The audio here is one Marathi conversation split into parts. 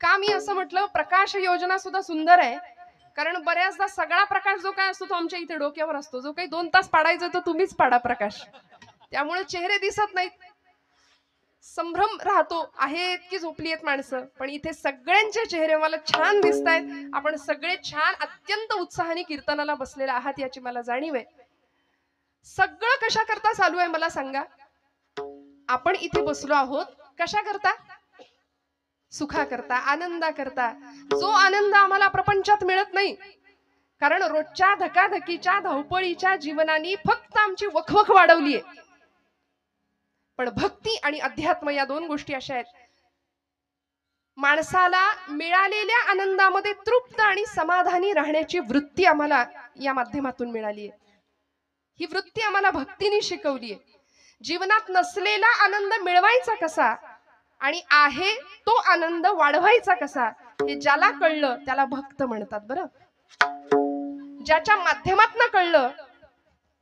का मी असं म्हटलं प्रकाश योजना सुद्धा सुंदर आहे, कारण बऱ्याचदा सगळा प्रकाश जो काय असतो तो आमच्या इथे डोक्यावर असतो. जो काही 2 तास पाडायचा तो तुम्हीच पाडा प्रकाश, त्यामुळे चेहरे दिसत नाहीत, संभ्रम राहतो. आहेत की झोपली आहेत माणसं, पण इथे सगळ्यांचे चेहरे मला छान दिसत आहेत. आपण सगळे छान अत्यंत उत्साहाने कीर्तनाला बसलेले आहात याची मला जाणीव आहे. सगळं कशा करता चालू आहे मला सांगा. आपण इथे बसलो आहोत कशा करता? सुखा करता, आनंदा करता. जो आनंद आम्हाला प्रपंचात मिळत नाही, कारण रोजच्या धकाधकीच्या धावपळीच्या जीवनाने फक्त आमची वखवख वाढवली आहे. पण भक्ती आणि अध्यात्म या 2 गोष्टी अशा आहेत, माणसाला मिळालेल्या आनंदामध्ये तृप्त आणि समाधानी राहण्याची वृत्ती आम्हाला या माध्यमातून मिळाली आहे. ही वृत्ती आम्हाला भक्तीने शिकवली आहे. जीवनात नसलेला आनंद मिळवायचा कसा आणि आहे तो आनंद वाढवायचा कसा, हे ज्याला कळलं त्याला भक्त म्हणतात. बरं, ज्याच्या माध्यमातून कळलं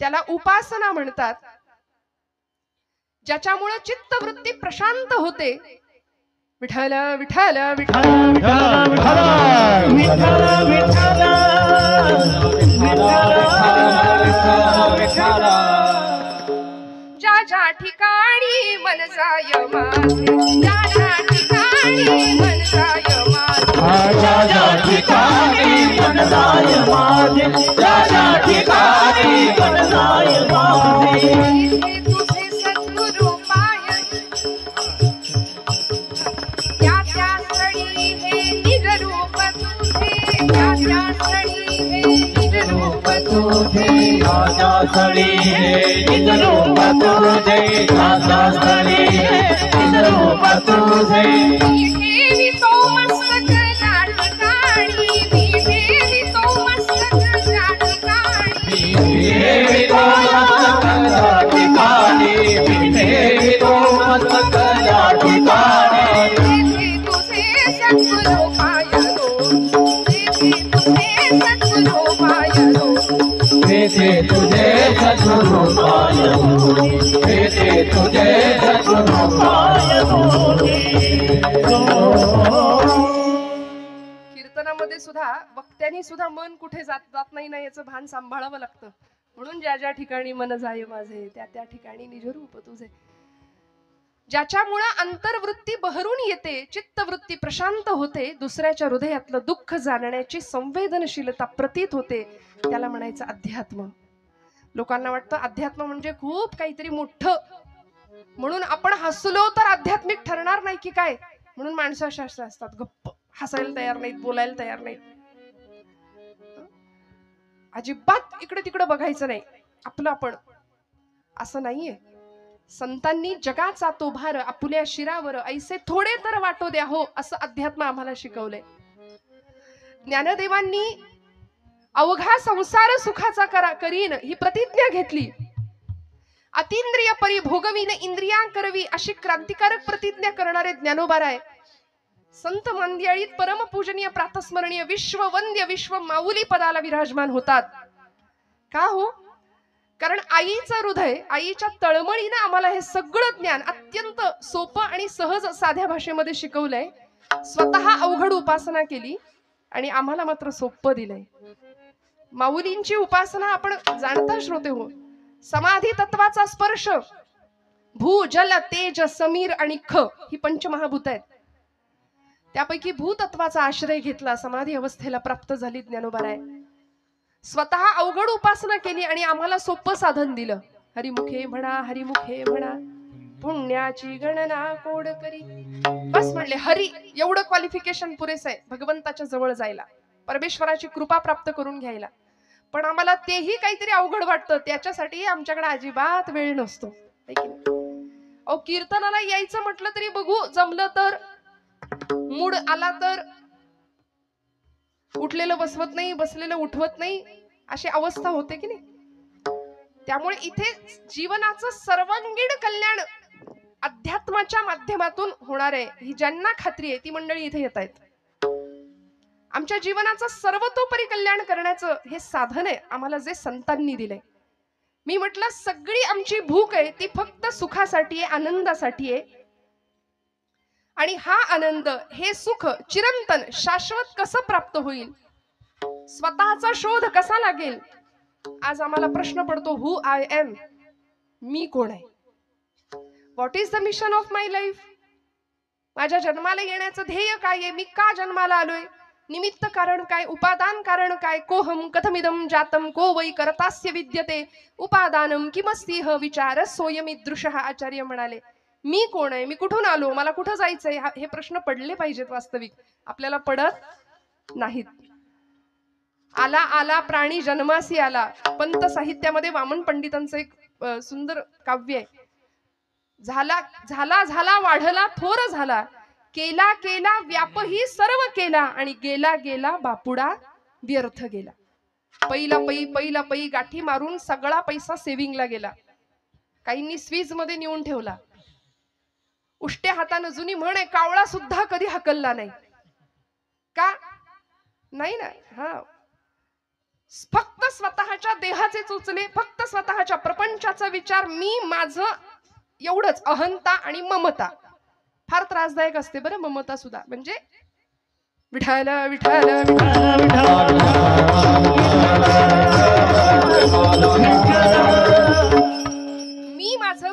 त्याला उपासना म्हणतात. ज्याच्यामुळे चित्तवृत्ती प्रशांत होते. विठ्ठल विठ्ठल विठ्ठल विठ्ठल विठ्ठल. ज्या ज्या ठिकाणी मन जाय माझे, ज्या ज्या ठिकाणी मन जाय माझे, ज्या ज्या ठिकाणी मन जाय माझे, ज्या ज्या ठिकाणी मन जाय माझे, तुझे सद्गुरु पाय, त्या त्या स्थळी हे निज रूप तुझे, त्या त्या स्थळी हे निज रूप तुझे, राजा स्थळी हे निज रूप तुझे, राजा स्थळी हे निज रूप तुझे. मी ठेवितो मस्तक त्या ठिकाणी, मी ठेवितो मस्तक त्या ठिकाणी, ठेवितो मस्तक त्या ठिकाणी, ठेवितो मस्तक त्या ठिकाणी. तेथे तुझे सद्गुरु पायलो, तेथे तुझे सद्गुरु पायलो, तेथे तुझे सद्गुरु पायलो, तेथे तुझे सद्गुरु पायलो. कीर्तनामध्ये सुद्धा वक्त्यांनी सुद्धा मन कुठे जात नाही ना याचं भान सांभाळावं लागतं. म्हणून ज्या ज्या ठिकाणी मन जाय माझे, त्या त्या ठिकाणी निज रूप तुझे. ज्याच्यामुळे अंतर्वृत्ती बहरून येते, चित्तवृत्ती प्रशांत होते, दुसऱ्याच्या हृदयातलं दुःख जाणण्याची संवेदनशीलता प्रतीत होते, त्याला म्हणायचं अध्यात्म. लोकांना वाटतं अध्यात्म म्हणजे खूप काहीतरी मोठं, म्हणून आपण हसलो तर आध्यात्मिक ठरणार नाही की काय, म्हणून माणसं अशा असतात, गप्प हसायला तयार नाहीत, बोलायला तयार नाहीत, अजिबात इकडे तिकडे बघायचं नाही, आपलं आपण. असं नाहीये. संतांनी जगाचा तो भार आपुल्या शिरावर ऐसे थोडे तर वाटो द्या हो, असं अध्यात्म आम्हाला शिकवलंय. ज्ञानदेवांनी अवघा संसार सुखाचा करीन ही प्रतिज्ञा घेतली. अतींद्रिय परी भोगवीन इंद्रिया करवी अशी क्रांतिकारक प्रतिज्ञा करणारे ज्ञानोबा राय संत मंदिराळीत परमपूजनीय प्रातस्मरणीय विश्ववंद्य विश्व माऊली पदाला विराजमान होतात. का हो? कारण आईचं हृदय, आईच्या तळमळीने आम्हाला हे सगळं ज्ञान अत्यंत सोपं आणि सहज साध्या भाषेमध्ये शिकवलंय. स्वतः अवघड उपासना केली आणि आम्हाला मात्र सोपं दिलंय. माऊलींची उपासना आपण जाणता श्रोते हो. समाधी तत्वाचा स्पर्श, भू जल तेज समीर आणि ख ही पंचमहाभूत आहेत. त्यापैकी भूतत्वाचा आश्रय घेतला, समाधी अवस्थेला प्राप्त झाली ज्ञानोबाराय. स्वतः अवघड उपासना केली आणि आम्हाला सोपं साधन दिलं. हरिमुखे म्हणा, हरिमुखे म्हणा, पुण्याची गणना कोड करी. बस म्हणले हरी, एवढं क्वालिफिकेशन पुरेसं आहे भगवंताच्या जवळ जायला, परमेश्वराची कृपा प्राप्त करून घ्यायला. पण आम्हाला तेही काहीतरी अवघड वाटतं, त्याच्यासाठी आमच्याकडे अजिबात वेळ नसतो. अहो, कीर्तनाला यायचं म्हटलं तरी बघू जमलं तर, मूड आला तर उठलेलं बसवत नाही, बसलेलं उठवत नाही, अशी अवस्था होते की नाही. त्यामुळे इथे जीवनाचं सर्वांगीण कल्याण अध्यात्माच्या माध्यमातून होणार आहे, ही ज्यांना खात्री आहे ती मंडळी इथे येत आहेत. आमच्या जीवनाचं सर्वतोपरी कल्याण करण्याचं हे साधन आहे आम्हाला जे संतांनी दिलंय. मी म्हटलं सगळी आमची भूक आहे ती फक्त सुखासाठी आहे, आनंदासाठी आहे. आणि हा आनंद, हे सुख चिरंतन शाश्वत कसं प्राप्त होईल, स्वतःचा शोध कसा लागेल. आज आम्हाला प्रश्न पडतो, हु आय एम, मी कोण आहे. What is the mission of my life. माझ्या जन्माला येण्याचं ध्येय काय आहे, मी का जन्माला आलोय, निमित्त कारण काय, उपादान कारण काय. कोहम कथमिदम जातम को वै करतास्य विद्यते उपादानम किमस्तीह विचार सोयमीदृशः. आचार्य म्हणाले, मी कोण आहे, मी कुठून आलो, मला कुठं जायचंय, हे प्रश्न पडले पाहिजेत. वास्तविक आपल्याला पडत नाहीत. आला आला प्राणी जन्मासी आला. पंत साहित्यामध्ये वामन पंडितांचं एक सुंदर काव्य आहे. झाला झाला झाला वाढला थोर झाला, केला केला व्यापही सर्व केला, आणि गेला गेला बापुडा व्यर्थ गेला. पहिला पै गाठी मारून सगळा पैसा सेव्हिंगला गेला. काहींनी स्वीज मध्ये नेऊन ठेवला. उष्ट्या हातानं, जुनी म्हण आहे, कावळा सुद्धा कधी हकलला नाही. का नाही ना. हा, फक्त स्वतःच्या देहाचे चोचले, फक्त स्वतःच्या प्रपंचाचा विचार, मी माझं, एवढंच. अहंता आणि ममता फार त्रासदायक असते बरं. ममता सुद्धा म्हणजे विठाल विठाल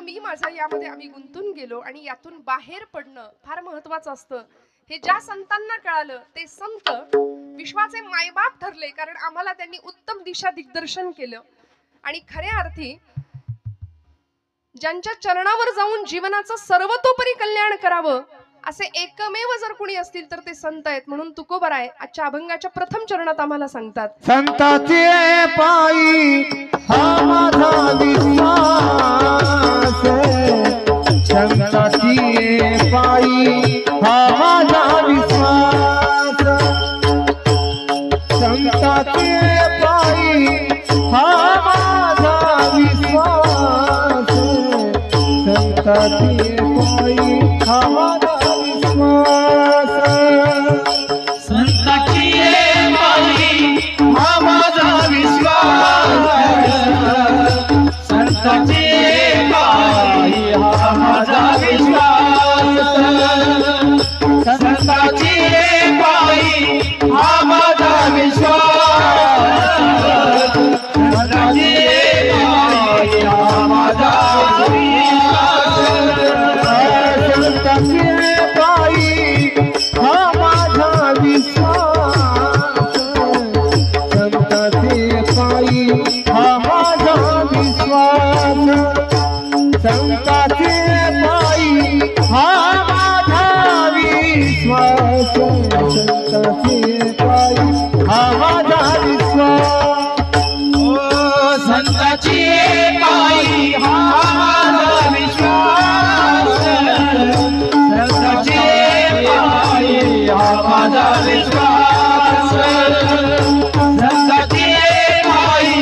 मी माझं यामध्ये आम्ही गुंतून गेलो, आणि यातून बाहेर पडणं फार महत्वाचं असतं. हे ज्या संतांना कळालं, ते संत विश्वाचे मायबाप ठरले, कारण आम्हाला त्यांनी उत्तम दिशा दिग्दर्शन केलं. आणि खऱ्या अर्थी ज्यांच्या चरणावर जाऊन जीवनाचं सर्वतोपरी कल्याण करावं, असे एकमेव जर कोणी असतील तर ते संत आहेत. म्हणून तुकोबराय आजच्या अभंगाच्या प्रथम चरणात आम्हाला सांगतात, संताचे पायी हा माझा विश्वास, संताचे पायी हा माझा विश्वास, संताचे पायी हा माझा विश्वास, संताचे पायी हा माझा विश्वास, संताची पायी हा माझा विश्वास, संताची पायी हा माझा विश्वास, संताची पायी हा माझा विश्वास, संताची पायी हा माझा विश्वास, संताची पायी हा माझा विश्वास, संताचे पायी हा माझा विश्वास, संताचे पायी हा माझा विश्वास, संताचे पायी हा माझा विश्वास, संताचे पायी हा माझा विश्वास, संताचे पायी हा माझा विश्वास, संताचे पायी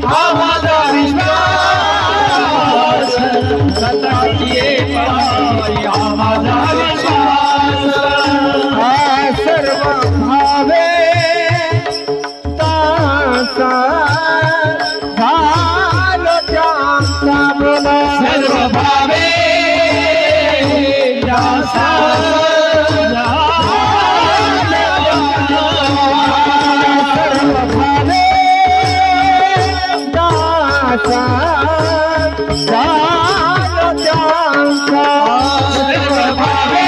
हा माझा विश्वास, संताचे पायी हा माझा विश्वास, हा सर्व भावे दासा झालो त्यांचा बोला, सर्व भावे दासा सर्व भावे दासा झालो त्यांचा, सर्व भावे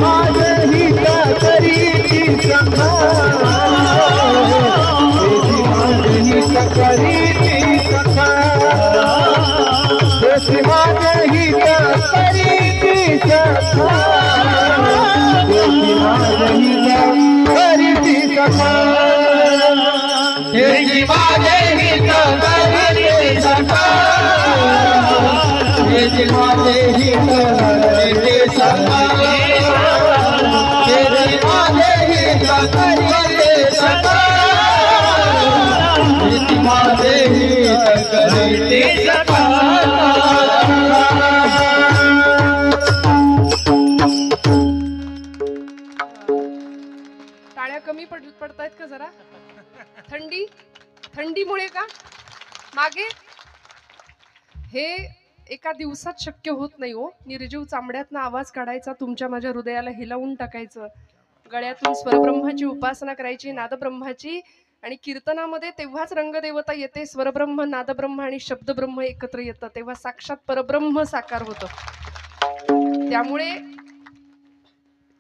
माझे हित करीती सखा, माझे हित करीती सखा, माझे हित करीती सखा, माझे हित करीती सखा, माझे हित करीती सखा, माझे हित करीती सखा, माझे हित करीती सखा, माझे हित करीती सखा. टाळ्या कमी पडतायत का जरा? थंडीमुळे का? मागे हे एका दिवसात शक्य होत नाही हो. निर्जीव चांबड्यातनं आवाज काढायचा, तुमच्या माझ्या हृदयाला हिलावून टाकायचं, गळ्यातून स्वरब्रह्माची उपासना करायची, नादब्रह्माची, आणि कीर्तनामध्ये तेव्हाच रंगदेवता येते. स्वरब्रह्म, नादब्रह्म आणि शब्दब्रह्म एकत्र येतं, तेव्हा साक्षात परब्रह्म साकार होतं. त्यामुळे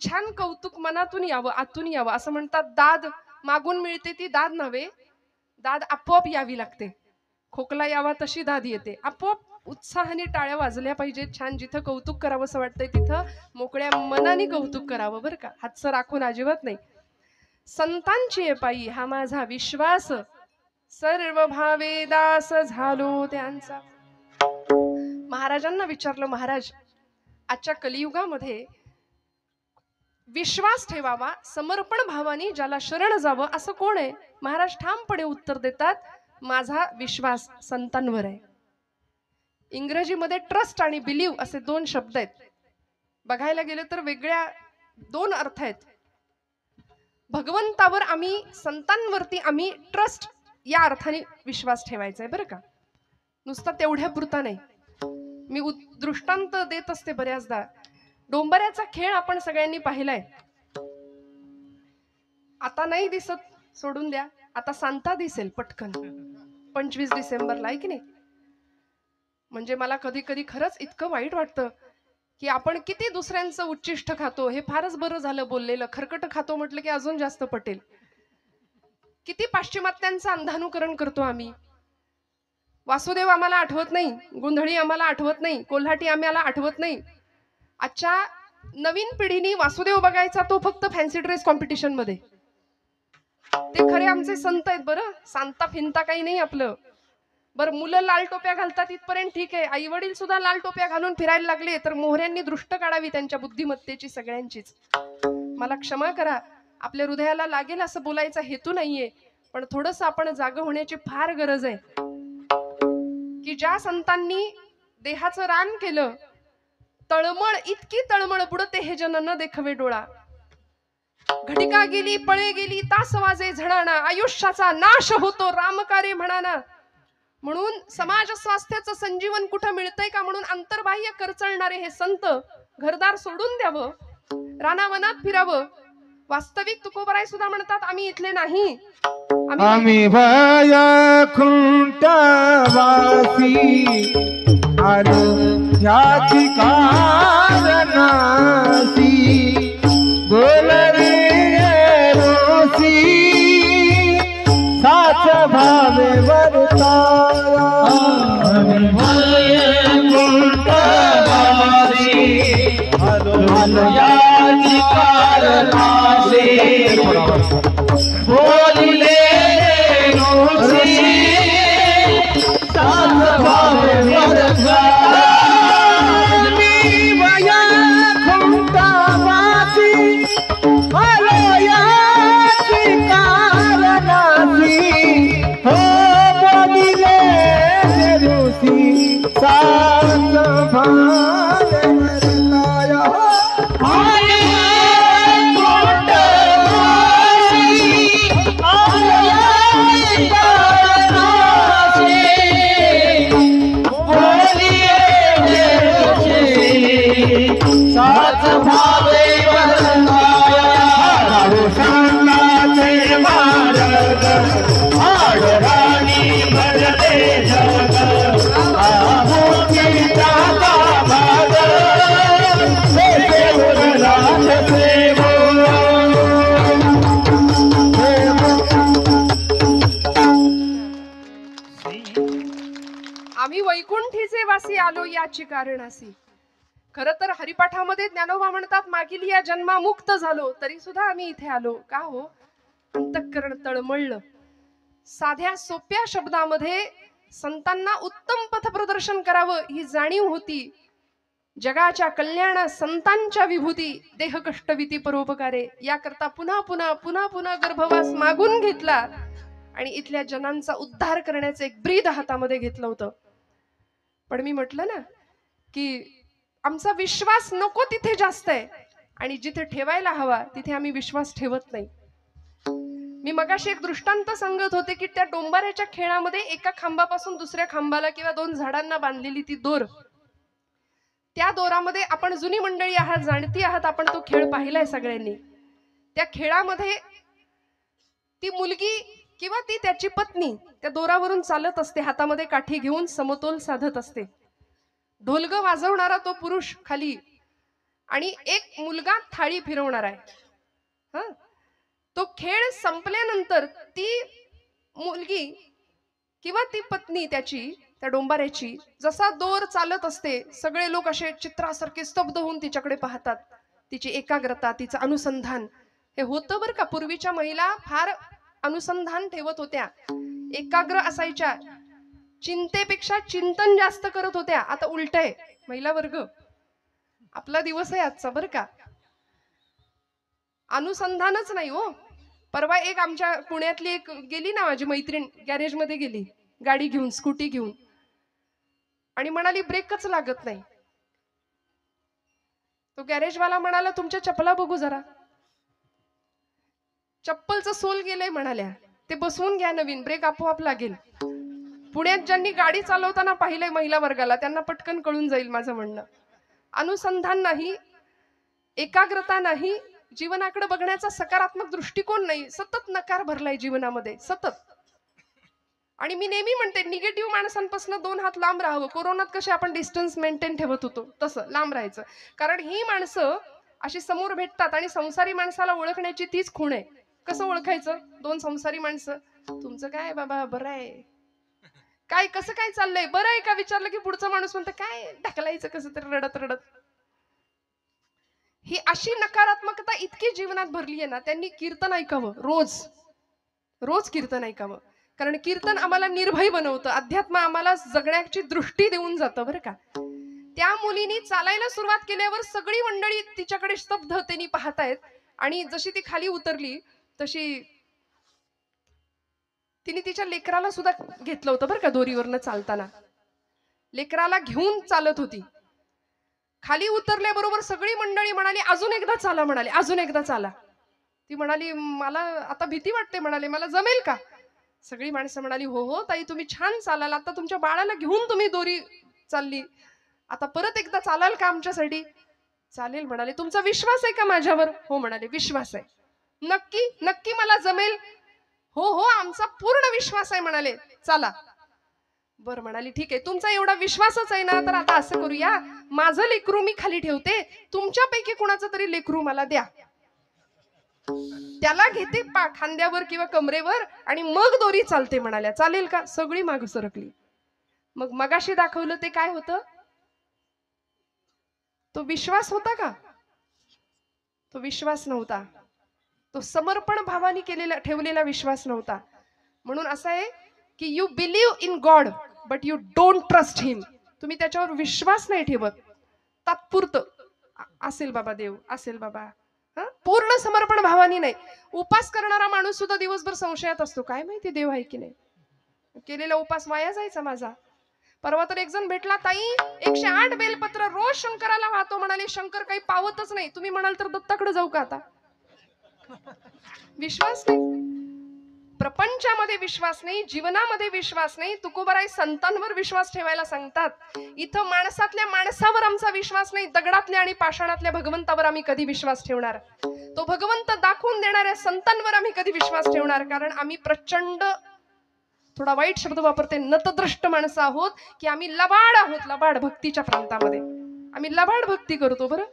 छान कौतुक मनातून यावं, आतून यावं. असं म्हणतात, दाद मागून मिळते ती दाद नव्हे, दाद आपोआप यावी लागते. खोकला यावा तशी दाद येते. आपोआप उत्साहाने टाळ्या वाजल्या पाहिजेत. छान जिथं कौतुक करावं असं वाटतंय तिथं मोकळ्या मनाने कौतुक करावं बरं का, हातचं राखून अजिबात नाही. संतांची आहे पायी हा माझा विश्वास, सर्व भावे दास झालो त्यांचा. महाराजांना विचारलं, महाराज आजच्या कलियुगामध्ये विश्वास ठेवावा, समर्पण भावाने ज्याला शरण जावं असं कोण आहे? महाराज ठामपणे उत्तर देतात, माझा विश्वास संतांवर आहे. इंग्रजीमध्ये ट्रस्ट आणि बिलीव असे दोन शब्द आहेत. बघायला गेलं तर वेगळ्या दोन अर्थ आहेत. भगवंतावर आम्ही, संतांवरती आम्ही ट्रस्ट या अर्थाने विश्वास ठेवायचा आहे बरं का, नुसता तेवढ्या पुरता नाही. मी दृष्टांत देत असते बऱ्याचदा. डोंबऱ्याचा खेळ आपण सगळ्यांनी पाहिलाय. आता नाही दिसत, सोडून द्या, आता सांता दिसेल पटकन 25 डिसेंबरला, आहे की नाही? म्हणजे मला कधी कधी खरंच इतकं वाईट वाटतं की आपण किती दुसऱ्यांचं उच्चिष्ट खातो. हे फारच बरं झालं बोललेलं. खरकट खातो म्हटलं की अजून जास्त पटेल. किती पाश्चिमात्यांचं अंधानुकरण करतो आम्ही. वासुदेव आम्हाला आठवत नाही, गोंधळी आम्हाला आठवत नाही, कोल्हाटी आम्हाला आठवत नाही. आजच्या नवीन पिढीने वासुदेव बघायचा तो फक्त फॅन्सी ड्रेस कॉम्पिटिशन मध्ये. ते खरे आमचे संत आहेत बरं, सांता फिंता काही नाही आपलं. बरं, मुलं लाल टोप्या घालतात इथपर्यंत ठीक आहे, आई वडील सुद्धा लाल टोप्या घालून फिरायला लागले तर मोहऱ्यांनी दृष्ट काढावी त्यांच्या बुद्धिमत्तेची सगळ्यांचीच. मला क्षमा करा, आपल्या हृदयाला लागेल असं बोलायचा हेतू नाहीये, पण थोडंसं आपण जागं होण्याची फार गरज आहे. की ज्या संतांनी देहाचं रान केलं, तळमळ इतकी तळमळ बुडते हे जन न देखवे डोळा. घटिका गेली, पळे गेली, तास वाजे झणाना, आयुष्याचा नाश होतो रामकार्य म्हणाना. म्हणून समाज स्वास्थ्याचं संजीवन कुठं मिळतंय का म्हणून अंतर्बाह्य करचळणारे हे संत घरदार सोडून द्यावं, रानावनात फिरावं. वास्तविक तुकोबराय सुद्धा म्हणतात, आम्ही इथले नाही, आम्ही वैकुंठवासी आलो ह्याची कारणासी. बोल रे रोसी साच भावे वर्ताया. आम्ही वैकुंठवासी आलो ह्याची कारणासी. बोलिले रोसी साच भावे वर्ताया. मी वैकुंठवासी आलो ह्याची कारणासी. हो बोलिले रोसी साच भावे वर्ताया. साच भावे वर्ताया. मार्ग आडराणी भरते जग. आहुतीचा भाग देवराज सेवो. आम्ही वैकुंठीचे वासी आलो याची कारणासी. खरं तर हरिपाठामध्ये ज्ञानोबा म्हणतात, मागील या जन्मा मुक्त झालो तरी सुद्धा आम्ही इथे आलो. का हो? अंतःकरण तळमळलं. साध्या सोप्या शब्दामध्ये संतांना उत्तम पथप्रदर्शन करावं ही जाणीव होती. जगाच्या कल्याणा संतांच्या विभूती, देह कष्टविती परोपकारे, याकरता पुन्हा पुन्हा पुन्हा पुन्हा गर्भवास मागून घेतला आणि इथल्या जनांचा उद्धार करण्याचं एक ब्रीद हातामध्ये घेतलं होतं. पण मी म्हटलं ना की आमचा विश्वास नको तिथे जास्त आहे आणि जिथे ठेवायला हवा तिथे आम्ही विश्वास ठेवत नाही. मी मगाशी एक दृष्टांत सांगत होते की त्या डोंबाऱ्याच्या खेळामध्ये एका खांबापासून दुसऱ्या खांबाला किंवा दोन झाडांना बांधलेली ती दोर, त्या दोरामध्ये आपण जुनी मंडळी आहात, जाणती आहात, आपण तो खेळ पाहिलाय सगळ्यांनी. त्या खेळामध्ये ती मुलगी किंवा ती त्याची पत्नी त्या दोरावरून चालत असते, हातामध्ये काठी घेऊन समतोल साधत असते. ढोलग वाजवणारा तो पुरुष खाली आणि एक मुलगा थाळी फिरवणार आहे. तो खेळ संपल्यानंतर ती मुलगी किंवा ती पत्नी त्याची, त्या डोंबाऱ्याची, जसा दोर चालत असते सगळे लोक असे चित्रासारखे स्तब्ध होऊन तिच्याकडे पाहतात. तिची एकाग्रता, तिचं अनुसंधान हे होतं बरं का. पूर्वीच्या महिला फार अनुसंधान ठेवत होत्या, एकाग्र असायच्या, चिंतेपेक्षा चिंतन जास्त करत होत्या. आता उलट आहे, महिला वर्ग आपला दिवस आहे आजचा बरं का. अनुसंधानच नाही हो. परवा एक आमच्या पुण्यातली एक गेली ना माझी मैत्रीण, गॅरेज मध्ये गेली गाडी घेऊन, स्कूटी घेऊन, आणि म्हणाली ब्रेकच लागत नाही. तो गॅरेजवाला म्हणाला तुमच्या चपला बघू जरा. चप्पलचं सोल गेलंय म्हणाल्या, ते बसवून घ्या नवीन, ब्रेक आपोआप लागेल. पुण्यात ज्यांनी गाडी चालवताना पाहिलंय महिला वर्गाला त्यांना पटकन कळून जाईल माझं म्हणणं. अनुसंधान नाही, एकाग्रता नाही, जीवनाकडे बघण्याचा सकारात्मक दृष्टिकोन नाही, सतत नकार भरलाय जीवनामध्ये सतत. आणि मी नेहमी म्हणते निगेटिव्ह माणसांपासून 2 हात लांब राहावं. कोरोनात कसे आपण डिस्टन्स मेंटेन ठेवत होतो तसं लांब राहायचं. कारण ही माणसं अशी समोर भेटतात आणि संसारी माणसाला ओळखण्याची तीच खूण आहे. कसं ओळखायचं? 2 संसारी माणसं, तुमचं काय बाबा, बरं आहे काय, कसं काय चाललंय, बरं आहे का विचारलं की पुढचा माणूस म्हणतं काय ढकलायचं कसं तरी रडत रडत. ही अशी नकारात्मकता इतकी जीवनात भरली आहे ना. त्यांनी कीर्तन ऐकावं, रोज रोज कीर्तन ऐकावं. कारण कीर्तन आम्हाला निर्भय बनवतं, अध्यात्म आम्हाला जगण्याची दृष्टी देऊन जातं बरं का. त्या मुलीनी चालायला सुरुवात केल्यावर सगळी मंडळी तिच्याकडे स्तब्धतेने पाहतायत. आणि जशी ती खाली उतरली तशी तिने तिच्या लेकराला सुद्धा घेतलं होतं बरं का. दोरीवरनं चालताना लेकराला घेऊन चालत होती. खाली उतरल्याबरोबर सगळी मंडळी म्हणाली अजून एकदा चाला, म्हणाली अजून एकदा चाला. ती म्हणाली मला आता भीती वाटते, म्हणाले मला जमेल का. सगळी माणसं म्हणाली हो हो ताई तुम्ही छान चालाल, आता तुमच्या बाळाला घेऊन तुम्ही दोरी चालली, आता परत एकदा चालाल का आमच्यासाठी. चालेल म्हणाले. तुमचा विश्वास आहे का माझ्यावर. हो म्हणाले विश्वास आहे. नक्की नक्की मला जमेल. हो हो आमचा पूर्ण विश्वास आहे म्हणाले. चला. बर म्हणाली ठीक आहे, तुमचा एवढा विश्वासच आहे ना, तर आता असं करूया, माझं लेकरू मी खाली ठेवते, तुमच्यापैकी कुणाचं तरी लेकरू मला द्या, त्याला घेते खांद्यावर किंवा कमरेवर आणि मग दोरी चालते म्हणाल्या. चालेल का. सगळी माग सरकली. मग मगाशी दाखवलं ते काय होतं. तो विश्वास होता का. तो विश्वास नव्हता. तो समर्पण भावाने केलेला ठेवलेला विश्वास नव्हता. म्हणून असं आहे की you believe in God but you don't trust him. तुम्ही त्याच्यावर विश्वास नाही ठेवत, तात्पुरतं असेल बाबा देव, असेल बाबा, पूर्ण समर्पण भावानी नाही. उपास करणारा माणूस सुद्धा दिवसभर संशयात असतो, काय माहिती देव आहे की नाही, केलेला उपास वाया जायचा माझा. परवा तर एक जण भेटला, ताई 108 बेलपत्र रोज शंकराला वाहतो म्हणाले, शंकर काही पावतच नाही. तुम्ही म्हणाल तर दत्ताकडे जाऊ का आता. विश्वास नाही, प्रपंचामध्ये विश्वास नाही, जीवनामध्ये विश्वास नाही. तुकोबाराय संतांवर विश्वास ठेवायला सांगतात. इथं माणसातल्या माणसावर आमचा विश्वास नाही, दगडातल्या आणि पाषाणातल्या भगवंतावर आम्ही कधी विश्वास ठेवणार. तो भगवंत दाखवून देणाऱ्या संतांवर आम्ही कधी विश्वास ठेवणार. कारण आम्ही प्रचंड, थोडा वाईट शब्द वापरते, नतद्रष्ट माणसं आहोत की आम्ही लबाड आहोत. लबाड भक्तीच्या प्रांतामध्ये आम्ही लबाड भक्ती करतो. बरं,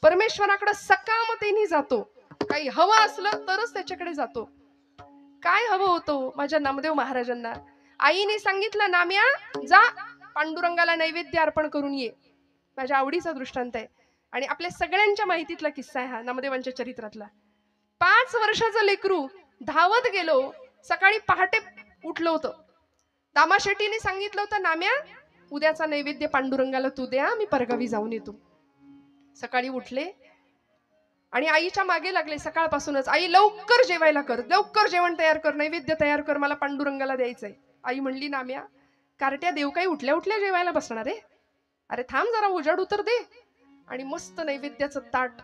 परमेश्वराकडे सकामतेने जातो. काही हवं असलं तरच त्याच्याकडे जातो. काय हवं होतं माझ्या नामदेव महाराजांना. आईने सांगितलं नाम्या जा पांडुरंगाला नैवेद्य अर्पण करून ये. माझ्या आवडीचा दृष्टांत आहे आणि आपल्या सगळ्यांच्या माहितीतला किस्सा आहे हा, नामदेवांच्या चरित्रातला. 5 वर्षाचं लेकरू धावत गेलो, सकाळी पहाटे उठलं होतं. दामा शेट्टीने सांगितलं होतं नाम्या उद्याचा नैवेद्य पांडुरंगाला तू द्या, मी परगावी जाऊन येतो. सकाळी उठले आणि आईच्या मागे लागले सकाळपासूनच, आई लवकर जेवायला कर, लवकर जेवण तयार कर, नैवेद्य तयार कर, मला पांडुरंगाला द्यायचंय. आई म्हणली नाम्या कारट्या देव काही उठल्या उठल्या जेवायला बसणार आहे, अरे थांब जरा उजाड उतर दे. आणि मस्त नैवेद्याचं ताट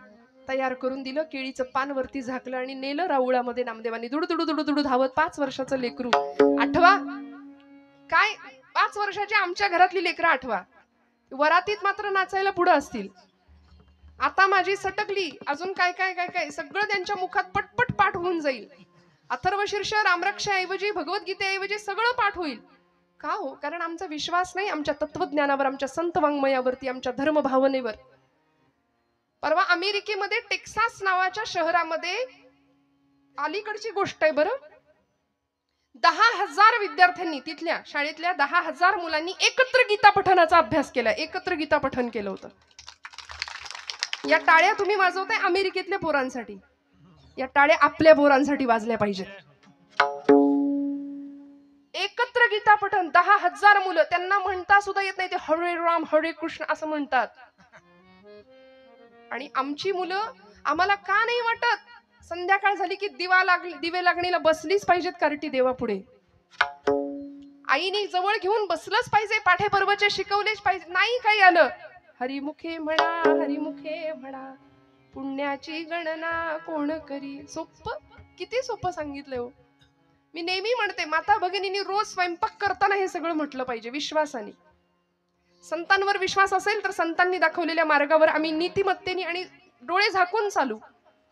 तयार करून दिलं, केळीचं पान वरती झाकलं आणि नेलं राऊळामध्ये नामदेवांनी. दुडू दुडू दुडू दुडू धावत 5 वर्षाचं लेकरू. आठवा काय, 5 वर्षाची आमच्या घरातली लेकरं आठवा. वरातीत मात्र नाचायला पुढे असतील. आता माझी सटकली, अजून काय काय काय काय सगळं त्यांच्या मुखात पटपट पाठ होऊन जाईल. अथर्वशीर्ष रामरक्षाऐवजी भगवद्गीतेऐवजी सगळं पाठ होईल. का हो? कारण आमचा विश्वास नाही आमच्या तत्वज्ञानावर, आमच्या संत वाङ्मयावरती, आमच्या धर्म भावनेवर. परवा अमेरिकेमध्ये टेक्सास नावाच्या शहरामध्ये, अलीकडची गोष्ट आहे बरं, 10,000 विद्यार्थ्यांनी, तिथल्या शाळेतल्या 10,000 मुलांनी एकत्र गीता पठणाचा अभ्यास केला. एकत्र गीता पठण केलं होतं. या टाळ्या तुम्ही वाजवताय अमेरिकेतल्या पोरांसाठी, या टाळ्या आपल्या पोरांसाठी वाजल्या पाहिजेत. एकत्र गीता पठण 10,000 मुलं, त्यांना म्हणता सुद्धा येत नाही, ते हरे राम हरे कृष्ण असं म्हणतात. आणि आमची मुलं, आम्हाला का नाही वाटत संध्याकाळ झाली की दिवे लागणीला बसलीच पाहिजेत कार्टी देवापुढे, आईने जवळ घेऊन बसलंच पाहिजे, पाठे पर्वचे शिकवलेच पाहिजे. नाही काही आलं, हरिमुखे म्हणा हरिमुखे म्हणा, पुण्याची गणना कोण करी. सोपं, किती सोपं सांगितलंय हो. मी नेहमी म्हणते, माता भगिनींनी रोज स्वयंपाक करताना हे सगळं म्हटलं पाहिजे विश्वासाने. संतांवर विश्वास असेल तर संतांनी दाखवलेल्या मार्गावर आम्ही नीतिमत्तेने आणि डोळे झाकून चालू.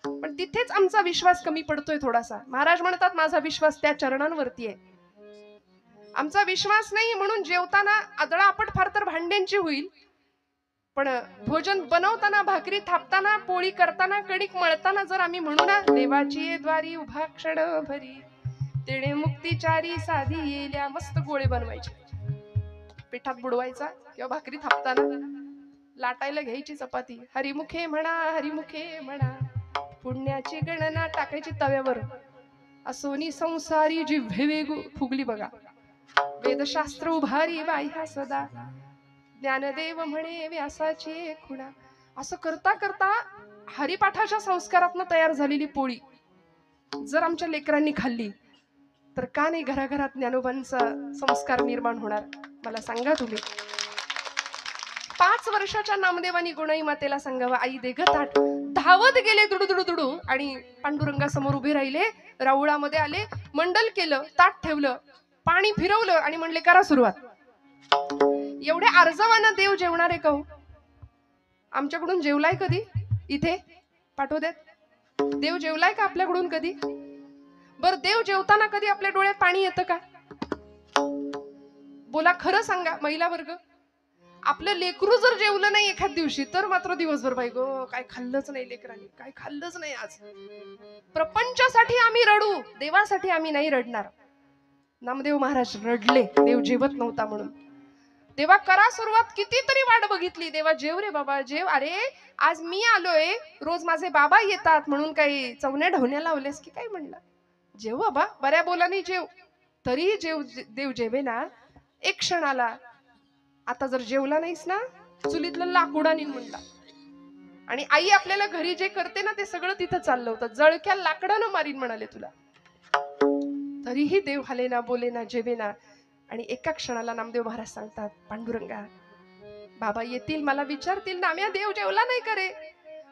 पण तिथेच आमचा विश्वास कमी पडतोय थोडासा. महाराज म्हणतात, माझा विश्वास त्या चरणांवरती आहे. आमचा विश्वास नाही म्हणून जेवताना आदळापट फार तर भांड्यांची होईल, पण भोजन बनवताना, भाकरी थापताना, पोळी करताना, कणिक मळताना जर आम्ही म्हणू ना, देवाची द्वारी उभा क्षण भरी, तेणे मुक्तीचारी साधी येल्या, मस्त गोळे बनवायचे, पिठात बुडवायचा, किंवा भाकरी थापताना लाटायला घ्यायची चपाती, हरिमुखे म्हणा हरिमुखे म्हणा, पुण्याची गणना टाकायची तव्यावर, असोनी संसारी जिव्हे वेगू फुगली बघा, वेदशास्त्र उभारी बाह्या सदा, ज्ञानदेव म्हणे व्यासाची खुणा. असं करता करता हरिपाठाच्या संस्कारातनं तयार झालेली पोळी जर आमच्या लेकरांनी खाल्ली तर का नाही घराघरात ज्ञानोबांचा संस्कार निर्माण होणार? मला सांगा तुम्ही. 5 वर्षाच्या नामदेवानी गुणाई मातेला सांगावं, आई दे ग ताट. धावत गेले दुडू दुडू दुडू आणि पांडुरंगासमोर उभे राहिले, राऊळामध्ये आले, मंडल केलं, ताट ठेवलं, पाणी फिरवलं आणि म्हणले, करा सुरुवात. एवढे अर्जवाना देव जेवणार आहे का हो? आमच्याकडून जेवलाय कधी? इथे पाठवू देत. देव जेवलाय का आपल्याकडून कधी? बर, देव जेवताना कधी आपल्या डोळ्यात पाणी येतं का? बोला, खरं सांगा महिला वर्ग. आपलं लेकरू जर जेवलं नाही एखाद दिवशी तर मात्र दिवसभर बाई गो, काय खाल्लंच नाही लेकरांनी, काय खाल्लंच नाही आज. प्रपंचासाठी आम्ही रडू, देवासाठी आम्ही नाही रडणार. नामदेव महाराज रडले देव जेवत नव्हता म्हणून. देवा करा सुरुवात, कितीतरी वाट बघितली. देवा जेव रे बाबा जेव. अरे आज मी आलोय, रोज माझे बाबा येतात म्हणून काही चवण्या ढवण्या लावल्यास की काय? म्हणलं जेव बाबा, बऱ्या बोलानी जेव. तरीही देव जेवे ना एक क्षणाला. आता जर जेवला नाहीस ना, चुलीतलं लाकूड आणीन म्हणला. आणि आई आपल्याला घरी जे करते ना ते सगळं तिथं चाललं होतं. जळक्या लाकडानं मारीन म्हणाले तुला. तरीही देव हाले ना, बोले ना, जेवे ना. आणि एका क्षणाला नामदेव महाराज सांगतात, पांडुरंगा बाबा येतील, मला विचारतील, नाम्या देव जेवला नाही करे?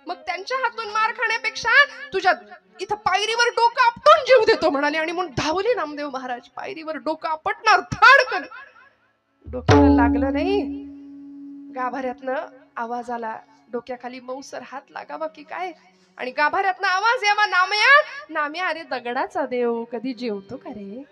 मग त्यांच्या हातून मार खाण्यापेक्षा तुझ्या इथं पायरीवर डोकं आपटून जीव देतो म्हणाले. आणि म्हणून धावले नामदेव महाराज. पायरीवर डोकं आपटणार, थाडकन. डोक्याला लागलं नाही, गाभाऱ्यातनं आवाज आला, डोक्याखाली मऊसर हात लागावा की काय. आणि गाभाऱ्यातनं आवाज यावा, नाम्या नाम्या. अरे दगडाचा देव कधी जेवतो का रे?